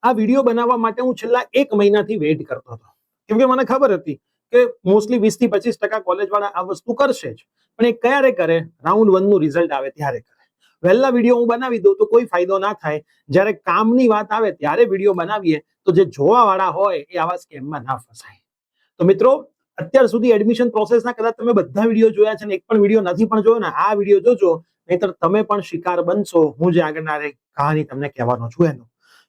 આ વિડીયો બનાવવા માટે હું છેલ્લા 1 મહિનાથી વેઇટ કરતો હતો, કેમ કે મને ખબર હતી કે મોસ્ટલી 20 થી 25% કોલેજ વાળા આ વસ્તુ કરશે જ, પણ એ ક્યારે કરે? રાઉન્ડ 1 નું રિઝલ્ટ આવે ત્યારે કરે. વહેલા વિડીયો હું બનાવી દઉં તો કોઈ ફાયદો ના થાય. જ્યારે કામની વાત આવે ત્યારે વિડીયો બનાવીએ તો જે જોવા વાળા હોય એ આવા સ્કેમમાં ના ફસાય. તો મિત્રો, અત્યાર સુધી એડમિશન પ્રોસેસના કદાચ તમે બધા વિડીયો જોયા છે ને એક પણ વિડીયો નથી પણ જોયો ને, આ વિડીયો જોજો, નહીતર તમે પણ શિકાર બનશો હું જે આગળના કહાની તમને કહેવાનો છું એનો.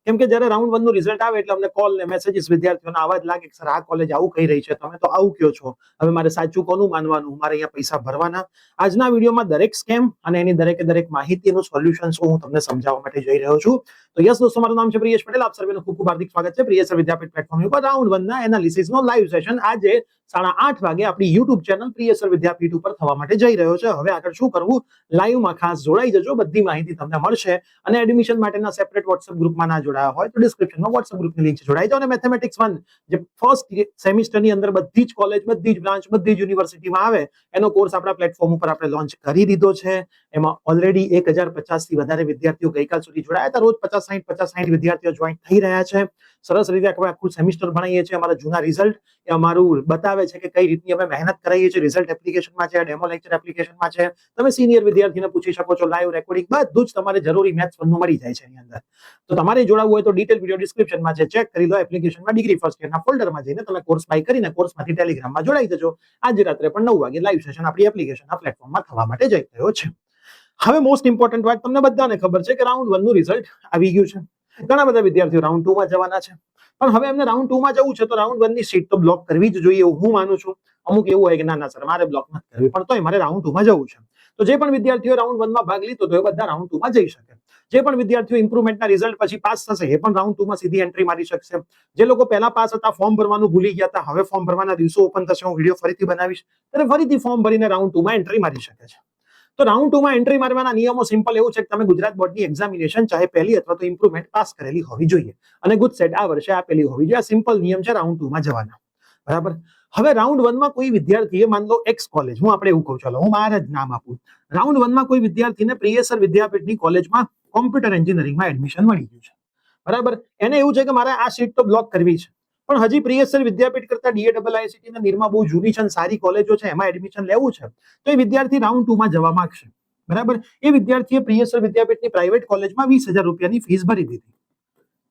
કેમ કે જ્યારે રાઉન્ડ 1 નું રિઝલ્ટ આવે એટલે અમને કોલ ને મેસેજીસ વિદ્યાર્થીઓના આવા જ લાગે કે સર આ કોલેજ આવું કહી રહી છે, તમે તો આવું કહો છો, હવે મારે સાચું કોનું માનવાનું, મારે અહીંયા પૈસા ભરવાના? આજના વિડીયોમાં દરેક સ્કેમ અને એની દરેક માહિતીનું સોલ્યુશન હું તમને સમજાવવા માટે જઈ રહ્યો છું. તો યસ દોસ્તો, મારું નામ છે પ્રિયેશ પટેલ. આપ સર્વેનું ખૂબ ખૂબ હાર્દિક સ્વાગત છે પ્રિયેશ વિદ્યાપીઠ પ્લેટફોર્મ ઉપર રાઉન્ડ 1 ના એનાલિસિસનો લાઈવ સેશન આજે 8:30 વાગે આપણી યુટ્યુબ ચેનલ પ્રિયેશ વિદ્યાપીઠ ઉપર થવા માટે જઈ રહ્યો છે. હવે આગળ શું કરવું, લાઈવમાં ખાસ જોડાઈ જજો, બધી માહિતી તમને મળશે. અને એડમિશન માટેના સેપરેટ વોટ્સએપ ગ્રુપમાં ના જોડાયા હોય તો ડિસ્ક્રિપ્શનમાં વોટ્સએપ ગ્રુપની લિંક છે, જોડાઈ જાઓ. અને મેથેમેટિક્સ 1 જે ફર્સ્ટ સેમિસ્ટરની અંદર બધી જ કોલેજ, બધી જ બ્રાન્ચ, બધી જ યુનિવર્સિટીમાં આવે એનો કોર્સ આપણા પ્લેટફોર્મ ઉપર આપણે લોન્ચ કરી દીધો છે. એમાં ઓલરેડી 1050 થી વધારે વિદ્યાર્થીઓ ગઈકાલ સુધી જોડાયા હતા. રોજ 50-60 વિદ્યાર્થીઓ જોઈન થઈ રહ્યા છે. સરસ રીતે આપણે આખું સેમિસ્ટર ભણાવીએ છીએ. અમારા જૂના રિઝલ્ટ એ અમારું બતાવે છે કે કઈ રીતની અમે મહેનત કરાવીએ છીએ. રિઝલ્ટ એપ્લિકેશનમાં છે, ડેમો લેક્ચર એપ્લિકેશનમાં છે. તમે સિનિયર વિદ્યાર્થીને પૂછી શકો છો, લાઈવ રેકોર્ડિંગ બધું જ તમારે જરૂરી મેથ્સ 1 નું મળી જાય છે એની અંદર. તો તમારે જોડાવવું હોય તો ડિટેલ વિડીયો ડિસ્ક્રિપ્શનમાં છે, ચેક કરી લો. એપ્લિકેશનમાં ડિગ્રી ફર્સ્ટ યરના ફોલ્ડરમાં જઈને તમે કોર્સ બાય કરીને કોર્સમાંથી ટેલિગ્રામમાં જોડાઈ જજો. આજે રાત્રે પણ 9 વાગે લાઈવ સેશન આપણી એપ્લિકેશનના પ્લેટફોર્મમાં થવા માટે જઈ રહ્યો છે. હવે મોસ્ટ ઇમ્પોર્ટન્ટ વાત, તમને બધાને ખબર છે કે રાઉન્ડ 1 નું રિઝલ્ટ આવી ગયું છે. ઘણા બધા વિદ્યાર્થીઓ રાઉન્ડ 2 માં જવાના છે, પણ હવે એમને રાઉન્ડ 2 માં જવું છે તો રાઉન્ડ 1 ની સીટ તો બ્લોક કરવી જ જોઈએ એવું હું માનું છું. અમુક એવું હોય કે ના સર મારે બ્લોક નથી કરવી, પણ તોય મારે રાઉન્ડ 2 માં જવું છે. તો જે પણ વિદ્યાર્થીઓ રાઉન્ડ 1 માં ભાગ લીધો તો એ બધા રાઉન્ડ 2 માં જઈ શકે. જે પણ વિદ્યાર્થીઓ ઇમ્પ્રુવમેન્ટના રિઝલ્ટ પછી પાસ થશે એ પણ રાઉન્ડ 2 માં સીધી એન્ટ્રી મારી શકશે. જે લોકો પહેલા પાસ હતા, ફોર્મ ભરવાનું ભૂલી ગયા હતા, હવે ફોર્મ ભરવાના દિવસો ઓપન થશે, હું વિડીયો ફરીથી બનાવીશ, ત્યારે ફરીથી ફોર્મ ભરીને રાઉન્ડ 2 માં એન્ટ્રી મારી શકે છે. તો રાઉન્ડ 2 માં એન્ટ્રી મારવાના નિયમો સિમ્પલ એવું છે કે તમે ગુજરાત બોર્ડની એક્ઝામિનેશન ચાહે પહેલી અથવા તો ઇમ્પ્રુવમેન્ટ પાસ કરેલી હોવી જોઈએ અને ગુજસેટ આ વર્ષે આપેલી હોવી જોઈએ. આ સિમ્પલ નિયમ છે રાઉન્ડ 2 માં જવાના. બરાબર. હવે રાઉન્ડ 1 માં કોઈ વિદ્યાર્થીએ, માન લો એક્સ કોલેજ, હું આપણે એવું કહું, ચાલો હું મારે જ નામ આપું, રાઉન્ડ 1 માં કોઈ વિદ્યાર્થીને પ્રિયેશ વિદ્યાપીઠની કોલેજમાં કોમ્પ્યુટર એન્જિનિયરિંગમાં એડમિશન મળી ગયું છે. બરાબર. એને એવું છે કે મારે આ સીટ તો બ્લોક કરવી છે, પણ હજી પ્રિયેશ વિદ્યાપીઠ કરતા DAIICT ના નિરમા બહુ જૂની છે અને સારી કોલેજો છે, એમાં એડમિશન લેવું છે, તો એ વિદ્યાર્થી રાઉન્ડ 2 માં જવા માંગશે. બરાબર. એ વિદ્યાર્થીએ પ્રિયેશ વિદ્યાપીઠની પ્રાઇવેટ કોલેજમાં 20,000 રૂપિયાની ફીસ ભરી દીધી.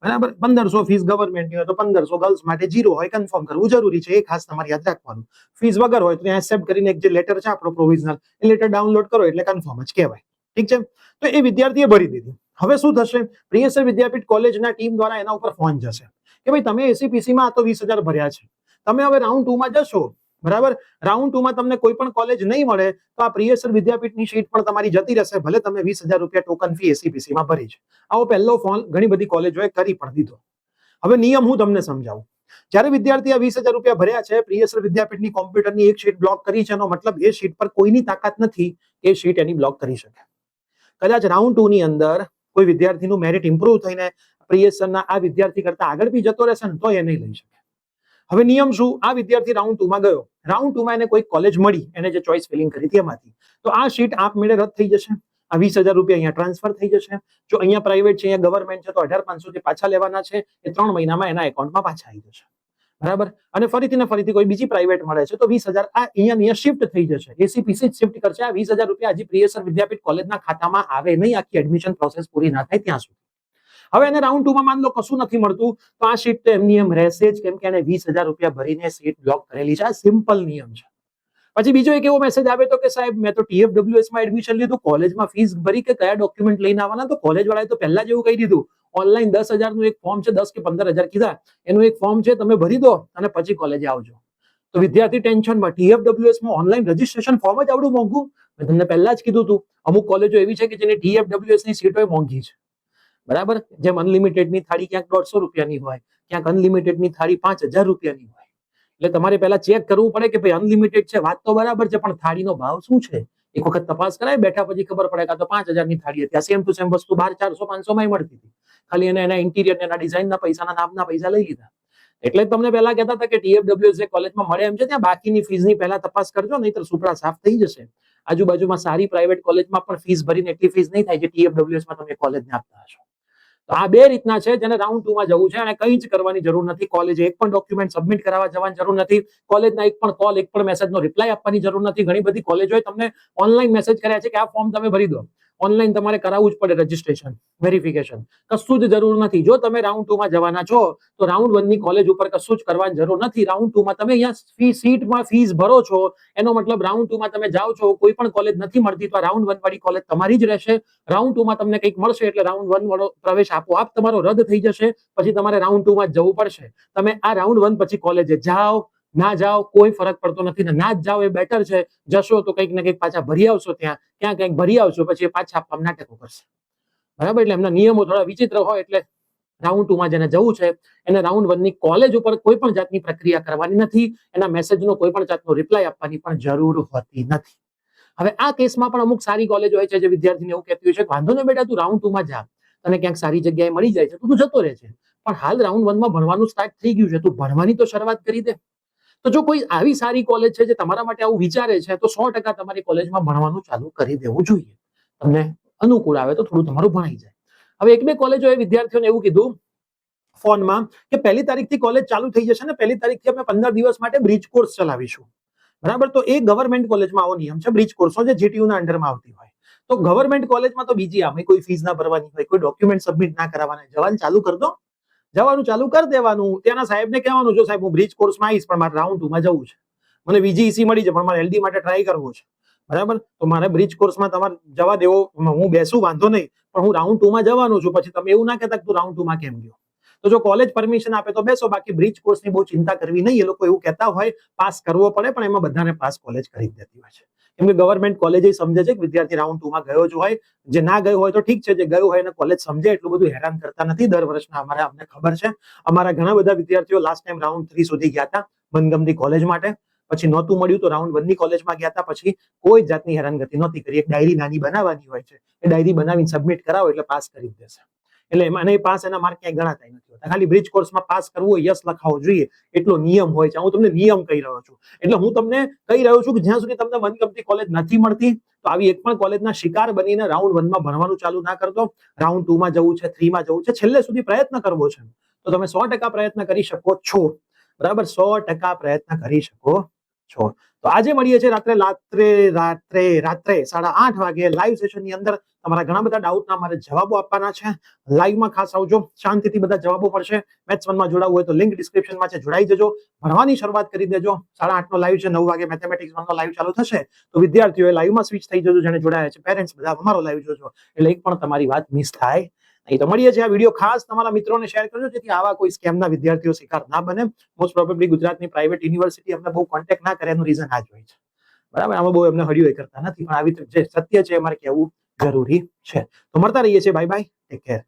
બરાબર. 1500 ફીસ ગવર્મેન્ટની હોય તો 1500 ગર્લ્સ માટે 0 હોય, કન્ફર્મ કરવું જરૂરી છે, એ ખાસ તમારે યાદ રાખવાનું. ફીસ વગર હોય તો ત્યાં એક્સેપ્ટ કરીને એક જે લેટર છે આપણો પ્રોવિઝનલ, એ લેટર ડાઉનલોડ કરો એટલે કન્ફર્મ જ કહેવાય. ઠીક છે. તો એ વિદ્યાર્થીએ ભરી દીધી. હવે શું થશે? પ્રિયેશ વિદ્યાપીઠ કોલેજના ટીમ દ્વારા એના ઉપર ફોન જશે કે ભાઈ તમે SCPC માં આ તો 20,000 ભર્યા છે, તમે હવે રાઉન્ડ 2 માં જશો. બરાબર. રાઉન્ડ 2 માં તમને કોઈ પણ કોલેજ નહીં મળે તો આ પ્રિયેશ વિદ્યાપીઠની સીટ પણ તમારી જતી રહેશે, ભલે તમે 20,000 રૂપિયા ટોકન ફી SCPC માં ભરી છે. આવો પહેલો ફોન ઘણી બધી કોલેજોએ કરી પણ દીધો. હવે નિયમ હું તમને સમજાવું. જ્યારે વિદ્યાર્થી આ 20,000 રૂપિયા ભર્યા છે, પ્રિયેશ વિદ્યાપીઠની કોમ્પ્યુટરની એક સીટ બ્લોક કરી છે, એનો મતલબ એ સીટ પર કોઈની તાકાત નથી કે સીટ એની બ્લોક કરી શકે. કદાચ રાઉન્ડ 2 ની અંદર કોઈ વિદ્યાર્થીનું મેરિટ ઇમ્પ્રુવ થઈને પ્રિયેશના આ વિદ્યાર્થી કરતા આગળ બી જતો રહેશે ને તો એ નહીં લઈ શકે. હવે નિયમ શું? આ વિદ્યાર્થી રાઉન્ડ 2 માં ગયો, રાઉન્ડ 2 માં એને કોઈ કોલેજ મળી, એને જે ચોઇસ ફિલિંગ કરી હતી એમાંથી, તો આ સીટ આપમેળે રદ થઈ જશે. આ 20,000 રૂપિયા અહીંયા ટ્રાન્સફર થઈ જશે. જો અહીંયા પ્રાઇવેટ છે, અહીંયા ગવર્મેન્ટ છે, તો 18,500 થી પાછા લેવાના છે, એ 3 મહિનામાં એના એકાઉન્ટમાં પાછા આવી જશે. બરાબર. અને ફરીથી ને ફરીથી કોઈ બીજી પ્રાઇવેટ મળે છે તો 20,000 આ અહીંયા શિફ્ટ થઈ જશે, SCPC શિફ્ટ કરશે. આ 20,000 રૂપિયા હજી પ્રિયેશ વિદ્યાપીઠ કોલેજના ખાતામાં આવે નહીં, આખી એડમિશન પ્રોસેસ પૂરી ના થાય ત્યાં સુધી. હવે એને રાઉન્ડ 2 માં માન લો કશું નથી મળતું તો આ સીટ તો એમની એમ રહેશે જ, કેમ કે એને 20,000 રૂપિયા ભરીને સીટ બ્લોક કરેલી છે. આ સિમ્પલ નિયમ છે. પછી બીજો એક એવો મેસેજ આવે તો કે સાહેબ મેં તો TFWS માં એડમિશન લીધું, કોલેજમાં ફીસ ભરી કે કયા ડોક્યુમેન્ટ લઈને આવવાના, તો કોલેજ વાળાએ તો પહેલા જ એવું કહી દીધું, ઓનલાઈન 10,000 નું એક ફોર્મ છે, 10 કે 15,000 કીધા, એનું એક ફોર્મ છે, તમે ભરી દો અને પછી કોલેજે આવજો. તો વિદ્યાર્થી ટેન્શનમાં. TFWS માં ઓનલાઈન રજીસ્ટ્રેશન ફોર્મ જ આવડું મોંઘું. મેં તમને પહેલા જ કીધું હતું, અમુક કોલેજો એવી છે કે જેની TFWS ની સીટો મોંઘી છે. બરાબર. જેમ અનલિમિટેડ ની થાળી ક્યાંક 150 રૂપિયાની હોય, ક્યાંક અનલિમિટેડ ની થાળી 5,000 રૂપિયાની હોય. એટલે તમારે પહેલા ચેક કરવું પડે કે ભાઈ અનલિમિટેડ છે, વાત તો બરાબર છે, પણ થાળીનો ભાવ શું છે એક વખત તપાસ કરાય, બેઠા પછી ખબર પડે કે તો 5,000 ની થાળી હતી. સેમ ટુ સેમ વસ્તુ બહાર 400-500 માં મળતી હતી, ખાલી એના ઇન્ટિરિયર એના ડિઝાઇનના પૈસાના નામના પૈસા લઈ લીધા. એટલે તમને પહેલા કહેતા હતા કે TFWS કોલેજમાં મળે એમ છે, ત્યાં બાકીની ફીસની પહેલા તપાસ કરજો, નહીતર સુપડા સાફ થઈ જશે. આજુબાજુમાં સારી પ્રાઇવેટ કોલેજમાં પણ ફીસ ભરીને એટલી ફીસ નહીં થાય જે TFWS માં તમે કોલેજને આપતા હશો. તો આ બે રીતના છે જેને રાઉન્ડ 2 માં જવું છે અને કંઈ જ કરવાની જરૂર નથી. કોલેજે એક પણ ડોક્યુમેન્ટ સબમિટ કરાવવા જવાની જરૂર નથી. કોલેજના એક પણ કોલ, એક પણ મેસેજનો રિપ્લાય આપવાની જરૂર નથી. ઘણી બધી કોલેજોએ તમને ઓનલાઈન મેસેજ કર્યા છે કે આ ફોર્મ તમે ભરી દો. ઓનલાઈન તમારે કરાવવું જ પડે રજીસ્ટ્રેશન, વેરિફિકેશન. કશું જ જરૂર નથી. જો તમે રાઉન્ડ 2 માં જવાના છો તો રાઉન્ડ 1 ની કોલેજ ઉપર કશું જ કરવાની જરૂર નથી. રાઉન્ડ 2 માં તમે અહીંયા સીટમાં ફીસ ભરો છો, એનો મતલબ રાઉન્ડ 2 માં તમે જાઓ છો, કોઈ પણ કોલેજ નથી મળતી તો રાઉન્ડ 1 વાળી કોલેજ તમારી જ રહેશે. રાઉન્ડ 2 માં તમને કંઈક મળશે એટલે રાઉન્ડ 1 વાળો પ્રવેશ આપોઆપ તમારો રદ થઈ જશે. પછી તમારે રાઉન્ડ 2 માં જવું પડશે. તમે આ રાઉન્ડ 1 પછી કોલેજે જાઓ ના જાઓ કોઈ ફરક પડતો નથી ને ના જ જાઓ એ બેટર છે. જશો તો કંઈક ને કંઈક પાછા ભરી આવશો, ક્યાં કંઈક ભરી આવશો, પછી પાછા આપવા નાટકો કરશે. બરાબર? એટલે એમના નિયમો થોડા વિચિત્ર હોય. એટલે રાઉન્ડ 2 માં જેને જવું છે એને રાઉન્ડ 1 ની કોલેજ ઉપર કોઈ પણ જાતની પ્રક્રિયા કરવાની નથી. એના મેસેજનો કોઈ પણ જાતનો રિપ્લાય આપવાની પણ જરૂર હોતી નથી. હવે આ કેસમાં પણ અમુક સારી કોલેજ હોય છે જે વિદ્યાર્થીને એવું કહેતી હોય છે કે વાંધો નહીં બેટા, તું રાઉન્ડ 2 માં જા, તને ક્યાંક સારી જગ્યાએ મળી જાય છે તો તું જતો રહે છે, પણ હાલ રાઉન્ડ 1 માં ભણવાનું સ્ટાર્ટ થઈ ગયું છે, તું ભણવાની તો શરૂઆત કરી દે. તો જો કોઈ આવી સારી કોલેજ છે જે તમારા માટે આવું વિચારે છે તો 100% તમારી કોલેજમાં ભણવાનું ચાલુ કરી દેવું જોઈએ. તમને અનુકૂળ આવે તો થોડું તમારું ભણાઈ જાય. હવે એક બે કોલેજોએ વિદ્યાર્થીઓને એવું કીધું ફોનમાં કે 1લી તારીખથી કોલેજ ચાલુ થઈ જશે ને 1લી તારીખથી અમે 15 દિવસ માટે બ્રિજ કોર્સ ચલાવીશું. બરાબર? તો એ ગવર્મેન્ટ કોલેજમાં આવો નિયમ છે, બ્રિજ કોર્સો જે જીટીયુના અંડરમાં આવતી હોય. તો ગવર્મેન્ટ કોલેજમાં તો બીજી આમે કોઈ ફીસ ના ભરવાની હોય, કોઈ ડોક્યુમેન્ટ સબમિટ ના કરાવવાના, જવાનું ચાલુ કર દો. જવાનું ચાલુ કરી દેવાનું. ત્યાંના સાહેબને કહેવાનું, જો સાહેબ હું બ્રિજ કોર્સમાં આવીશ પણ મારે રાઉન્ડ 2 માં જવું છે, મને VGEC મળી છે પણ મારે LD માટે ટ્રાય કરવું છે. બરાબર? તો મારે બ્રિજ કોર્સમાં તમારે જવા દેવો, હું બેસું વાંધો નહીં, પણ હું રાઉન્ડ 2 માં જવાનું છું. પછી તમે એવું ના કહેતા કે તું રાઉન્ડ 2 માં કેમ ગયો. તો જો કોલેજ પરમિશન આપે તો બેસો, બાકી બ્રિજ કોર્સની બહુ ચિંતા કરવી નહીં. એ લોકો એવું કહેતા હોય પાસ કરવો પડે પણ એમાં બધાને પાસ કોલેજ કરી દેતી હોય છે. કેમ કે ગવર્મેન્ટ કોલેજ સમજે છે કે વિદ્યાર્થી રાઉન્ડ 2 માં ગયો જ હોય. જે ના ગયો હોય તો ઠીક છે, જે ગયો હોય એને કોલેજ સમજે એટલું બધું હેરાન કરતા નથી. દર વર્ષના અમને ખબર છે, અમારા ઘણા બધા વિદ્યાર્થીઓ લાસ્ટ ટાઈમ રાઉન્ડ 3 સુધી ગયા હતા મનગમતી કોલેજ માટે. પછી નહોતું મળ્યું તો રાઉન્ડ 1 ની કોલેજમાં ગયા હતા. પછી કોઈ જાતની હેરાનગતિ નહોતી કરી. એક ડાયરી નાની બનાવવાની હોય છે, એ ડાયરી બનાવીને સબમિટ કરાવો એટલે પાસ કરી દેશે. એટલે એમાં પાસ એના માર્ક ક્યાંય ગણાતા નથી હોતા. ખાલી બ્રિજ કોર્સમાં પાસ કરવું હોય, યસ લખાવો જોઈએ એટલો નિયમ હોય છે. હું તમને નિયમ કહી રહ્યો છું. એટલે હું તમને કહી રહ્યો છું કે જ્યાં સુધી તમને મનગમતી કોલેજ નથી મળતી તો આવી એક પણ કોલેજના શિકાર બનીને રાઉન્ડ 1 માં ભણવાનું ચાલુ ના કરતો. રાઉન્ડ 2 માં જવું છે, 3 માં જવું છે, છેલ્લે સુધી પ્રયત્ન કરવો છે તો તમે 100% પ્રયત્ન કરી શકો છો. બરાબર? 100% પ્રયત્ન કરી શકો છો. તો આજે મળીએ છીએ રાત્રે 8:30 વાગે લાઈવ સેશનની અંદર. તમારા ઘણા બધા ડાઉટના મારે જવાબો આપવાના છે. લાઈવમાં ખાસ આવજો, શાંતિથી બધા જવાબો મળશે. મેથ્સ 1 માં જોડાવવું હોય તો લિંક ડિસ્ક્રિપ્શનમાં છે, જોડાઈ જજો. ભણવાની શરૂઆત કરી દેજો. 8:30 નો લાઈવ છે, 9 વાગે મેથેમેટિક્સ 1 નો લાઈવ ચાલુ થશે તો વિદ્યાર્થીઓએ લાઈવમાં સ્વિચ થઈ જજો. જેને જોડાયા છે પેરેન્ટ્સ બધા અમારો લાઈવ જોજો એટલે એક પણ તમારી વાત મિસ થાય નહીં. તો મળીએ છીએ. આ વિડીયો ખાસ તમારા મિત્રોને શેર કરજો જેથી આવા કોઈ સ્કેમના વિદ્યાર્થીઓ શિકાર ના બને. મોસ્ટ પ્રોબેબલી ગુજરાતની પ્રાઇવેટ યુનિવર્સિટી અમને બહુ કોન્ટેક્ટ ના કરે એનું રીઝન આ જ હોય છે. બરાબર? આમાં બહુ એમને હળિયું કરતા નથી, પણ આવી જે સત્ય છે અમારે કહેવું જરૂરી છે. તો મળતા રહીએ છીએ. Bye bye, take care.